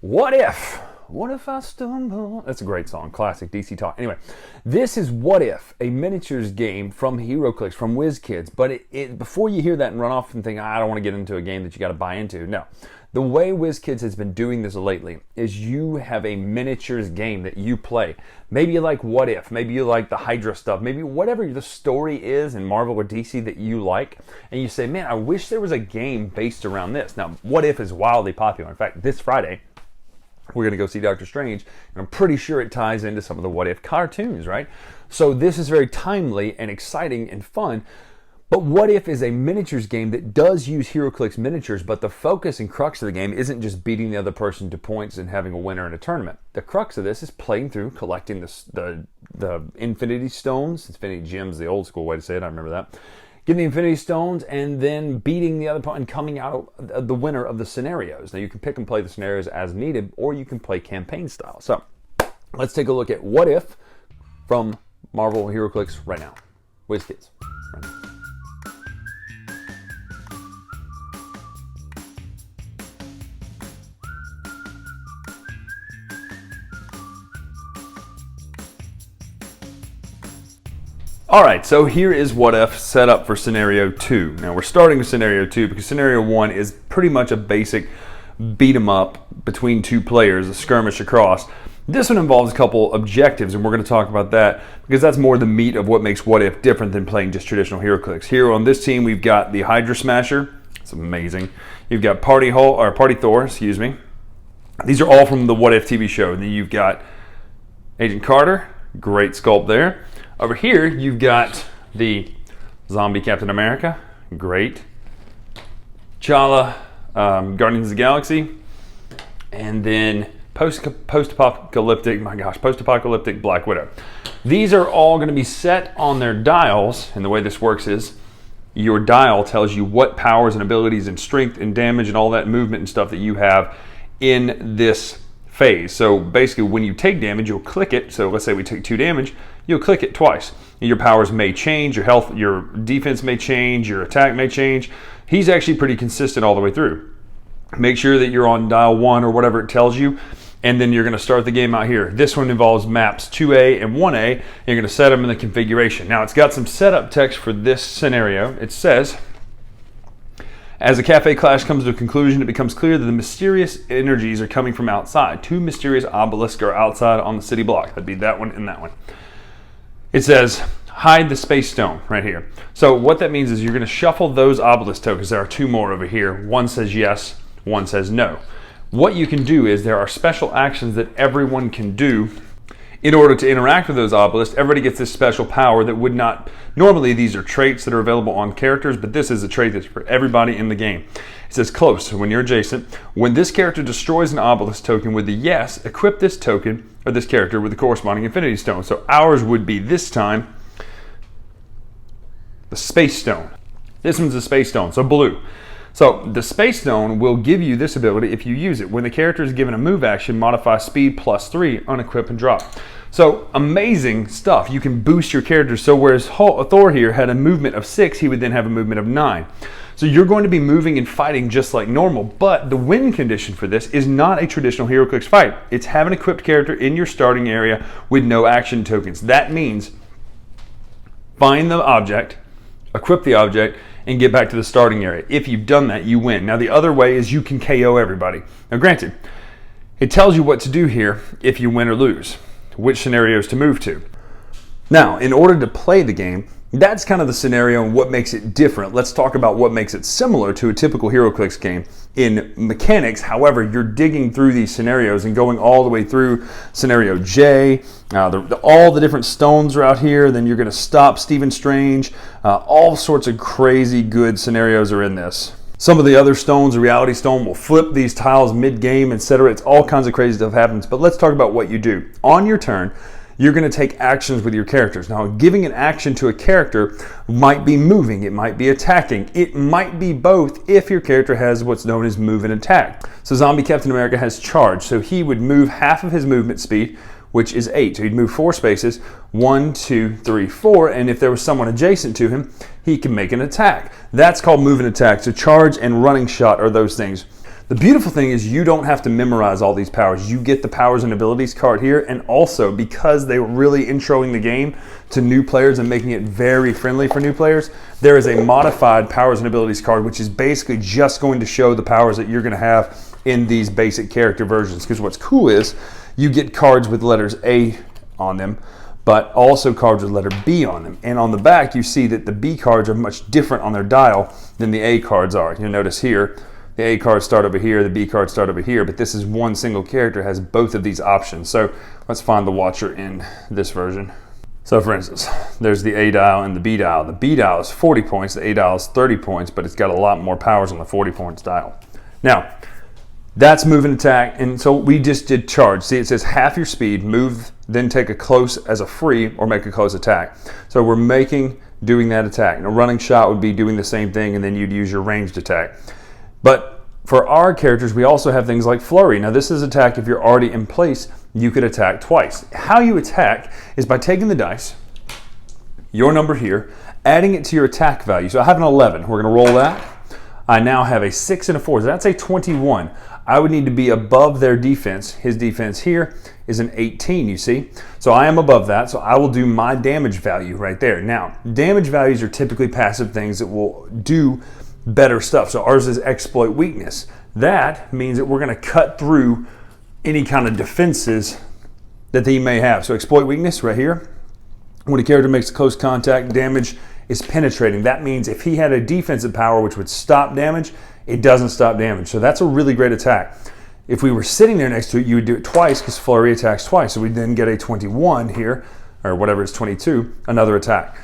What if? What if I stumble? That's a great song, classic DC Talk. Anyway, this is What If, a miniatures game from HeroClix, from Wizkids. But before you hear that and run off and think, I don't want to get into a game that you got to buy into. No. The way Wizkids has been doing this lately is you have a miniatures game that you play. Maybe you like What If, maybe you like the Hydra stuff, maybe whatever the story is in Marvel or DC that you like, and you say, man, I wish there was a game based around this. Now, What If is wildly popular. In fact, this Friday, we're going to go see Doctor Strange, and I'm pretty sure it ties into some of the What If cartoons, right? So this is very timely and exciting and fun. But What If is a miniatures game that does use HeroClix miniatures, but the focus and crux of the game isn't just beating the other person to points and having a winner in a tournament. The crux of this is playing through, collecting the Infinity Stones. Infinity Gems, the old school way to say it, I remember that. Getting the Infinity Stones and then beating the other opponent and coming out the winner of the scenarios. Now you can pick and play the scenarios as needed, or you can play campaign style. So let's take a look at What If from Marvel HeroClix right now. Wizkids. Right now. All right, so here is What If set up for Scenario 2. Now we're starting with Scenario 2 because Scenario 1 is pretty much a basic beat 'em up between two players, a skirmish across. This one involves a couple objectives, and we're going to talk about that because that's more the meat of what makes What If different than playing just traditional HeroClix. Here on this team, we've got the Hydra Smasher. It's amazing. You've got Party Thor, excuse me. These are all from the What If TV show. And then you've got Agent Carter, great sculpt there. Over here, you've got the Zombie Captain America, great. Chala, Guardians of the Galaxy, and then post-apocalyptic Black Widow. These are all going to be set on their dials, and the way this works is your dial tells you what powers and abilities and strength and damage and all that movement and stuff that you have in this phase. So basically, when you take damage, you'll click it. So let's say we take 2 damage, you'll click it twice. Your powers may change, your health, your defense may change, your attack may change. He's actually pretty consistent all the way through. Make sure that you're on dial 1 or whatever it tells you, and then you're going to start the game out here. This one involves maps 2A and 1A. You're going to set them in the configuration. Now, it's got some setup text for this scenario. It says, as the cafe clash comes to a conclusion, it becomes clear that the mysterious energies are coming from outside. 2 mysterious obelisks are outside on the city block. That'd be that one and that one. It says, hide the space stone right here. So what that means is you're going to shuffle those obelisk tokens. There are 2 more over here. One says yes, one says no. What you can do is there are special actions that everyone can do in order to interact with those obelisks. Everybody gets this special power that would not, normally these are traits that are available on characters, but this is a trait that's for everybody in the game. It says close, so when you're adjacent, when this character destroys an obelisk token with the yes, equip this token, or this character with the corresponding Infinity Stone. So ours would be this time, the Space Stone. This one's the Space Stone, so blue. So the Space Stone will give you this ability if you use it. When the character is given a move action, modify speed +3, unequip and drop. So amazing stuff. You can boost your character. So whereas Thor here had a movement of 6, he would then have a movement of 9. So you're going to be moving and fighting just like normal, but the win condition for this is not a traditional HeroClix fight. It's have an equipped character in your starting area with no action tokens. That means find the object, equip the object, and get back to the starting area. If you've done that, you win. Now the other way is you can KO everybody. Now granted, it tells you what to do here if you win or lose, which scenarios to move to. Now, in order to play the game, that's kind of the scenario and what makes it different. Let's talk about what makes it similar to a typical HeroClix game. In mechanics, however, you're digging through these scenarios and going all the way through scenario J. All the different stones are out here. Then you're going to stop Stephen Strange. All sorts of crazy good scenarios are in this. Some of the other stones, the Reality Stone, will flip these tiles mid-game, etc. It's all kinds of crazy stuff happens. But let's talk about what you do. On your turn, you're going to take actions with your characters. Now, giving an action to a character might be moving, it might be attacking, it might be both if your character has what's known as move and attack. So Zombie Captain America has charge, so he would move half of his movement speed, which is 8. So he'd move 4 spaces, 1, 2, 3, 4, and if there was someone adjacent to him, he can make an attack. That's called move and attack. So charge and running shot are those things. The beautiful thing is you don't have to memorize all these powers. You get the powers and abilities card here, and also because they were really introing the game to new players and making it very friendly for new players, there is a modified powers and abilities card, which is basically just going to show the powers that you're going to have in these basic character versions. Because what's cool is you get cards with letters A on them, but also cards with letter B on them. And on the back, you see that the B cards are much different on their dial than the A cards are. You'll notice here, the A cards start over here, the B cards start over here, but this is one single character, has both of these options. So let's find the Watcher in this version. So for instance, there's the A dial and the B dial. The B dial is 40 points, the A dial is 30 points, but it's got a lot more powers on the 40 points dial. Now, that's move and attack, and so we just did charge. See, it says half your speed, move, then take a close as a free, or make a close attack. So we're doing that attack. And a running shot would be doing the same thing, and then you'd use your ranged attack. But for our characters, we also have things like flurry. Now this is attack if you're already in place, you could attack twice. How you attack is by taking the dice, your number here, adding it to your attack value. So I have an 11, we're gonna roll that. I now have a 6 and a 4, so that's a 21. I would need to be above their defense. His defense here is an 18, you see? So I am above that, so I will do my damage value right there. Now, damage values are typically passive things that will do better stuff. So ours is exploit weakness. That means that we're gonna cut through any kind of defenses that he may have. So exploit weakness right here. When a character makes close contact, damage is penetrating. That means if he had a defensive power which would stop damage, it doesn't stop damage. So that's a really great attack. If we were sitting there next to it, you would do it twice because flurry attacks twice. So we'd then get a 21 here, or whatever it's 22, another attack.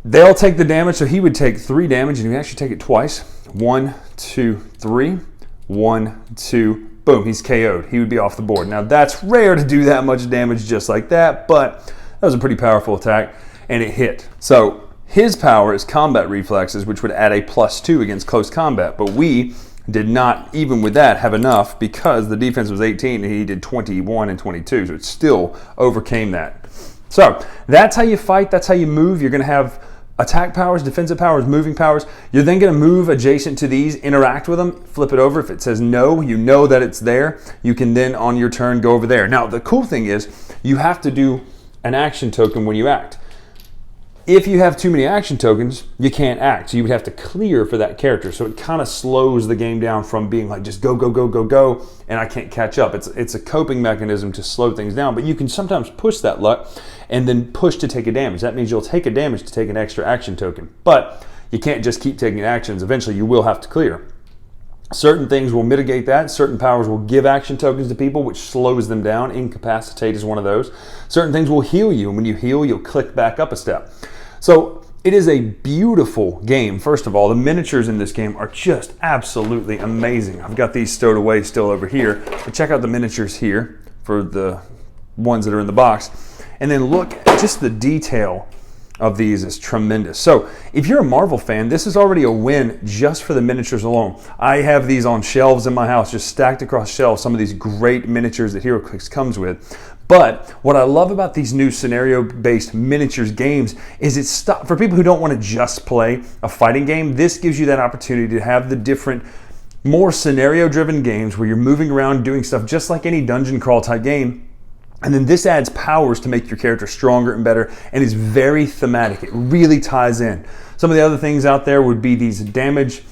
They'll take the damage, so he would take 3 damage, and he would actually take it twice. 1, 2, 3, 1, 2, boom, he's KO'd. He would be off the board. Now that's rare to do that much damage just like that, but that was a pretty powerful attack, and it hit. So his power is combat reflexes, which would add a +2 against close combat, but we did not, even with that, have enough because the defense was 18 and he did 21 and 22, so it still overcame that. So that's how you fight, that's how you move. You're gonna have attack powers, defensive powers, moving powers. You're then gonna move adjacent to these, interact with them, flip it over. If it says no, you know that it's there. You can then on your turn go over there. Now the cool thing is you have to do an action token when you act. If you have too many action tokens, you can't act. So you would have to clear for that character. So it kind of slows the game down from being like just go, go, go, go, go, and I can't catch up. It's a coping mechanism to slow things down, but you can sometimes push that luck and then push to take a damage. That means you'll take a damage to take an extra action token, but you can't just keep taking actions. Eventually you will have to clear. Certain things will mitigate that. Certain powers will give action tokens to people, which slows them down. Incapacitate is one of those. Certain things will heal you, and when you heal, you'll click back up a step. So it is a beautiful game. First of all, the miniatures in this game are just absolutely amazing. I've got these stowed away still over here, but check out the miniatures here for the ones that are in the box. And then look at just the detail of these is tremendous. So if you're a Marvel fan, this is already a win just for the miniatures alone. I have these on shelves in my house, just stacked across shelves, some of these great miniatures that HeroClix comes with. But what I love about these new scenario-based miniatures games is it's for people who don't want to just play a fighting game, this gives you that opportunity to have the different, more scenario-driven games where you're moving around doing stuff just like any dungeon crawl type game. And then this adds powers to make your character stronger and better, and is very thematic. It really ties in. Some of the other things out there would be these damage,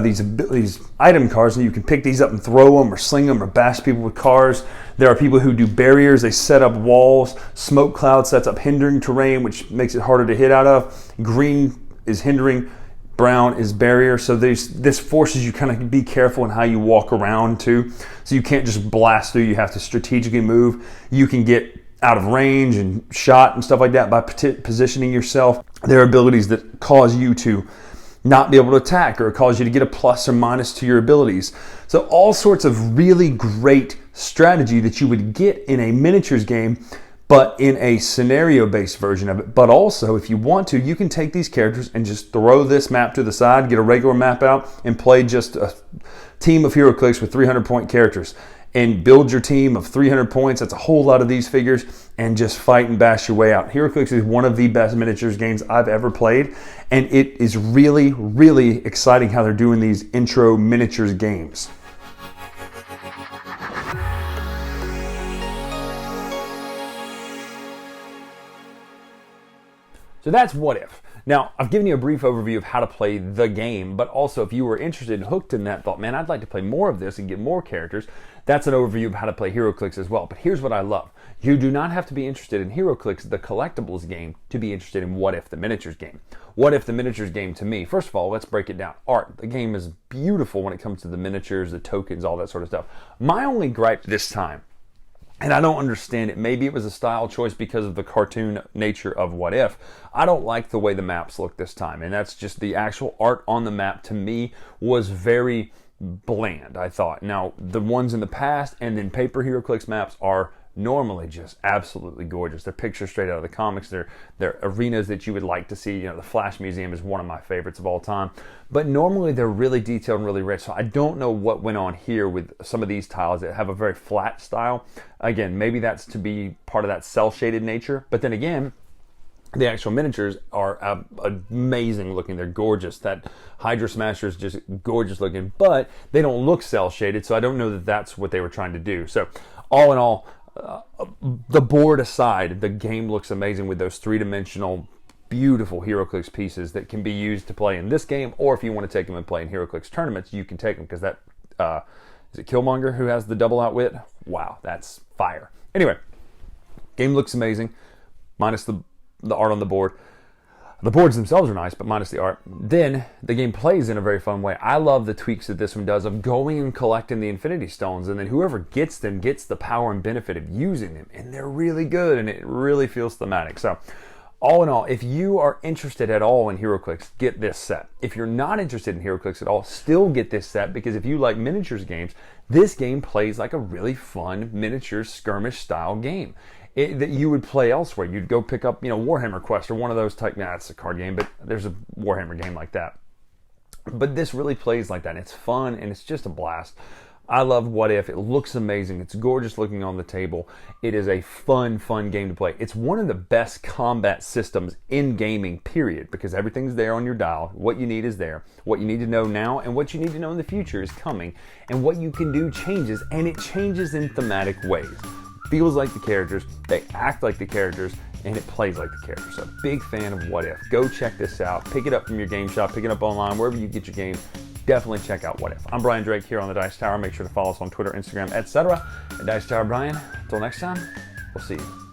these item cards, and you can pick these up and throw them or sling them or bash people with cars. There are people who do barriers. They set up walls. Smoke cloud sets up hindering terrain, which makes it harder to hit out of. Green is hindering. Brown is barrier. So this forces you kind of be careful in how you walk around too. So you can't just blast through. You have to strategically move. You can get out of range and shot and stuff like that by positioning yourself. There are abilities that cause you to not be able to attack or cause you to get a plus or minus to your abilities. So all sorts of really great strategy that you would get in a miniatures game, but in a scenario-based version of it. But also, if you want to, you can take these characters and just throw this map to the side, get a regular map out, and play just a team of HeroClix with 300-point characters. And build your team of 300 points. That's a whole lot of these figures, and just fight and bash your way out. HeroClix is one of the best miniatures games I've ever played, and it is really, really exciting how they're doing these intro miniatures games. So that's What If. Now, I've given you a brief overview of how to play the game, but also if you were interested and hooked in that, thought, man, I'd like to play more of this and get more characters, that's an overview of how to play HeroClix as well. But here's what I love. You do not have to be interested in HeroClix, the collectibles game, to be interested in What If, the miniatures game. What If, the miniatures game, to me, first of all, let's break it down. Art. The game is beautiful when it comes to the miniatures, the tokens, all that sort of stuff. My only gripe this time, and I don't understand it. Maybe it was a style choice because of the cartoon nature of What If. I don't like the way the maps look this time. And that's just the actual art on the map, to me, was very bland, I thought. Now, the ones in the past and then paper HeroClix maps are normally just absolutely gorgeous. They're pictures straight out of the comics. They're arenas that you would like to see. You know, the Flash Museum is one of my favorites of all time. But normally they're really detailed and really rich. So I don't know what went on here with some of these tiles that have a very flat style. Again, maybe that's to be part of that cel-shaded nature. But then again, the actual miniatures are amazing looking. They're gorgeous. That Hydra Smasher is just gorgeous looking, but they don't look cel-shaded, so I don't know that that's what they were trying to do. So all in all, the board aside, the game looks amazing with those three-dimensional, beautiful HeroClix pieces that can be used to play in this game, or if you want to take them and play in HeroClix tournaments, you can take them, because that, is it Killmonger who has the double outwit? Wow, that's fire. Anyway, game looks amazing, minus the art on the board. The boards themselves are nice, but minus the art. Then the game plays in a very fun way. I love the tweaks that this one does of going and collecting the Infinity Stones, and then whoever gets them gets the power and benefit of using them, and they're really good, and it really feels thematic. So all in all, if you are interested at all in HeroClix, get this set. If you're not interested in HeroClix at all, still get this set, because if you like miniatures games, this game plays like a really fun miniature skirmish style game that you would play elsewhere. You'd go pick up, Warhammer Quest or one of those type. Nah, it's a card game, but there's a Warhammer game like that. But this really plays like that. It's fun and it's just a blast. I love What If. It looks amazing. It's gorgeous looking on the table. It is a fun game to play. It's one of the best combat systems in gaming, period, because everything's there on your dial. What you need is there. What you need to know now and what you need to know in the future is coming. And what you can do changes, and it changes in thematic ways. Feels like the characters, they act like the characters, and it plays like the characters. So big fan of What If. Go check this out. Pick it up from your game shop, pick it up online, wherever you get your game. Definitely check out What If. I'm Brian Drake here on the Dice Tower. Make sure to follow us on Twitter, Instagram, etc. at Dice Tower Brian. Until next time, we'll see you.